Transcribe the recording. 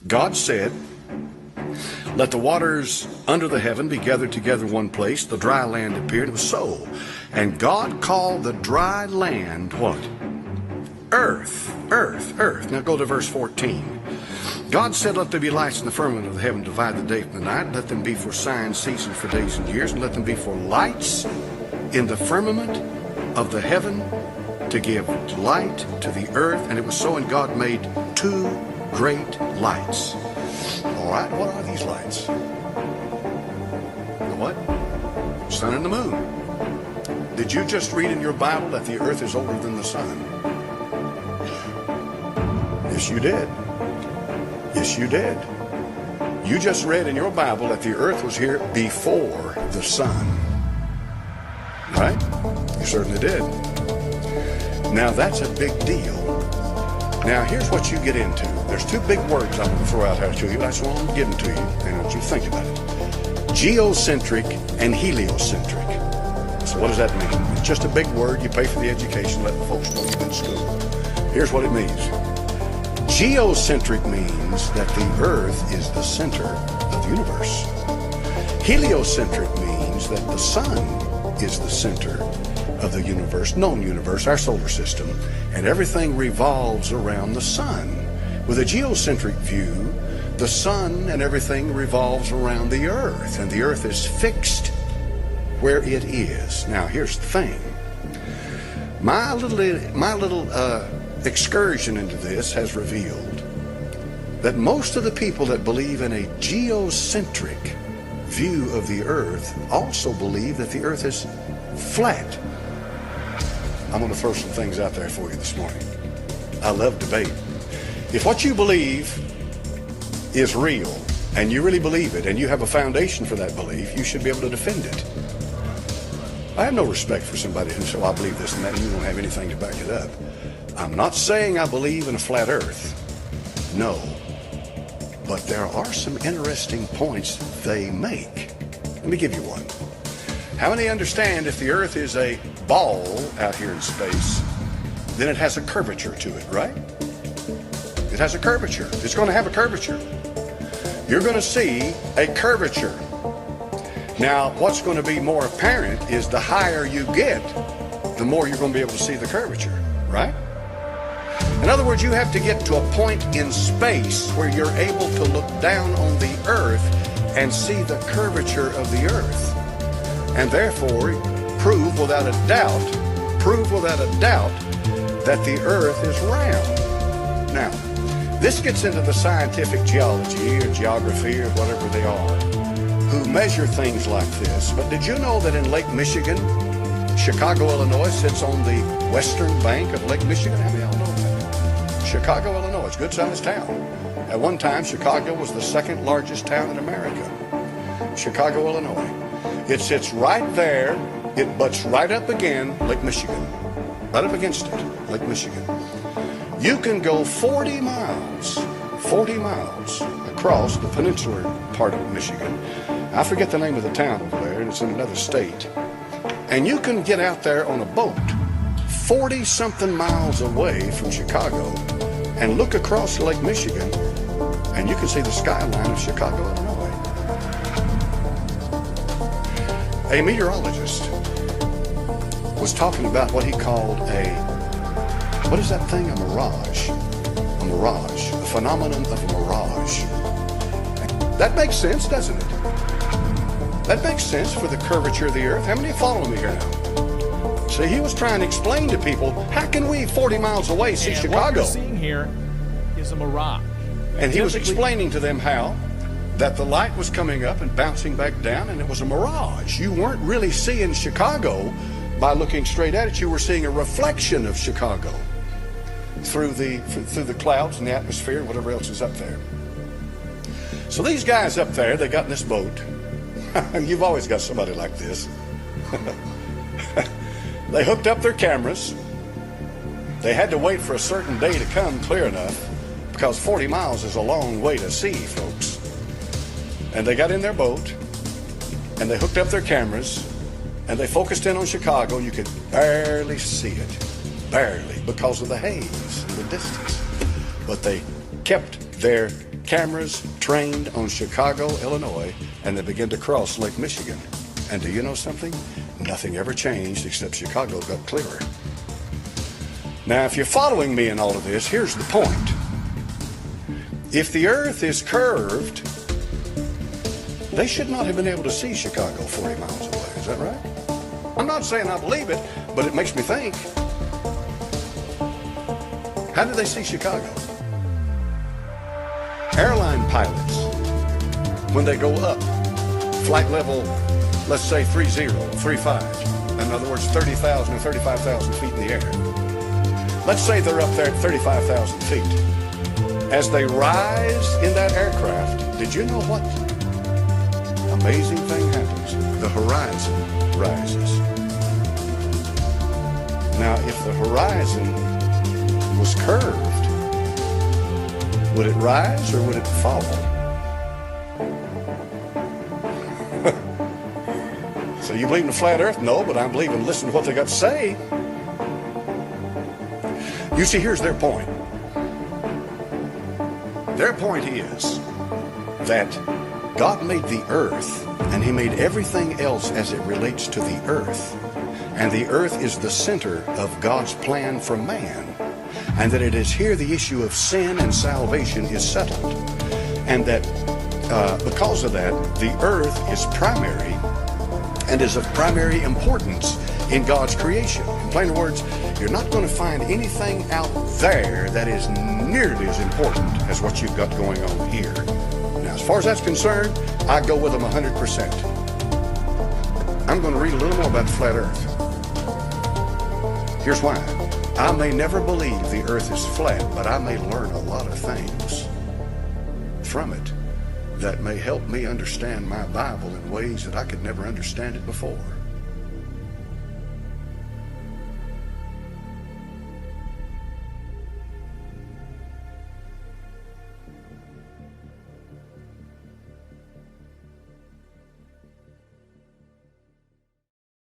God said, let the waters under the heaven be gathered together in one place. The dry land appeared. It was so. And God called the dry land what? Earth. Earth. Earth. Now go to verse 14. God said, let there be lights in the firmament of the heaven, divide the day from the night. Let them be for signs, seasons, for days and years. And let them be for lights in the firmament of the heaven to give light to the earth. And it was so, and God made two great lights. All right, what are these lights? The what? Sun and the moon. Did you just read in your Bible that the earth is older than the sun? Yes, you did. Yes, you did. You just read in your Bible that the earth was here before the sun. Right? You certainly did. Now, that's a big deal. Now, here's what you get into. There's two big words I'm going to throw out here to you. That's what I'm getting to you. And I want you to think about it. Geocentric and heliocentric. So what does that mean? It's just a big word. You pay for the education, let the folks know you've been to school. Here's what it means. Geocentric means that the earth is the center of the universe. Heliocentric means that the sun is the center of the universe, known universe, our solar system, and everything revolves around the sun. With a geocentric view, the sun and everything revolves around the earth, and the earth is fixed where it is. Now, here's the thing. My little excursion into this has revealed that most of the people that believe in a geocentric view of the earth also believe that the earth is flat. I'm going to throw some things out there for you this morning. I love debate. If what you believe is real, and you really believe it, and you have a foundation for that belief, you should be able to defend it. I have no respect for somebody who says, well, I believe this and that, and you don't have anything to back it up. I'm not saying I believe in a flat earth. No. But there are some interesting points they make. Let me give you one. How many understand if the earth is a ball out here in space, then it has a curvature to it, right? It has a curvature. It's going to have a curvature. You're going to see a curvature. Now, what's going to be more apparent is the higher you get, the more you're going to be able to see the curvature, right? In other words, you have to get to a point in space where you're able to look down on the earth and see the curvature of the earth. And therefore, prove without a doubt that the earth is round. Now, this gets into the scientific geology or geography or whatever they are, who measure things like this. But did you know that in Lake Michigan, Chicago, Illinois sits on the western bank of Lake Michigan? How many of y'all know that? Chicago, Illinois, it's a good-sized town. At one time, Chicago was the second largest town in America. Chicago, Illinois. It sits right there. It butts right up against Lake Michigan. Right up against it, Lake Michigan. You can go 40 miles across the peninsular part of Michigan. I forget the name of the town over there, and it's in another state. And you can get out there on a boat 40-something miles away from Chicago and look across Lake Michigan, and you can see the skyline of Chicago, Illinois. A meteorologist was talking about what he called what is that thing? A mirage. A mirage. The phenomenon of a mirage. That makes sense, doesn't it? That makes sense for the curvature of the earth. How many follow me here now? See, he was trying to explain to people, how can we 40 miles away see Chicago? What you're seeing here is a mirage. And he was explaining to them how that the light was coming up and bouncing back down, and it was a mirage. You weren't really seeing Chicago by looking straight at it. You were seeing a reflection of Chicago through the clouds and the atmosphere and whatever else is up there. So these guys up there, they got in this boat. You've always got somebody like this. They hooked up their cameras. They had to wait for a certain day to come clear enough, because 40 miles is a long way to see, folks. And they got in their boat, and they hooked up their cameras, and they focused in on Chicago. You could barely see it, barely, because of the haze in the distance. But they kept their cameras trained on Chicago, Illinois, and they began to cross Lake Michigan. And do you know something? Nothing ever changed except Chicago got clearer. Now, if you're following me in all of this, here's the point. If the earth is curved, they should not have been able to see Chicago 40 miles away. Is that right? I'm not saying I believe it, but it makes me think. How did they see Chicago? Airline pilots, when they go up, flight level, let's say 30, 35, in other words, 30,000 or 35,000 feet in the air. Let's say they're up there at 35,000 feet. As they rise in that aircraft, did you know what amazing thing happens? The horizon rises. Now, if the horizon was curved, would it rise or would it fall? So you believe in the flat earth? No, but I'm believing, listen to what they got to say. You see, here's their point. Their point is that God made the earth and he made everything else as it relates to the earth. And the earth is the center of God's plan for man. And that it is here the issue of sin and salvation is settled. And that because of that, the earth is primary and is of primary importance in God's creation. In plain words, you're not going to find anything out there that is nearly as important as what you've got going on here. Now, as far as that's concerned, I go with them 100%. I'm going to read a little more about the flat earth. Here's why. I may never believe the earth is flat, but I may learn a lot of things from it that may help me understand my Bible in ways that I could never understand it before.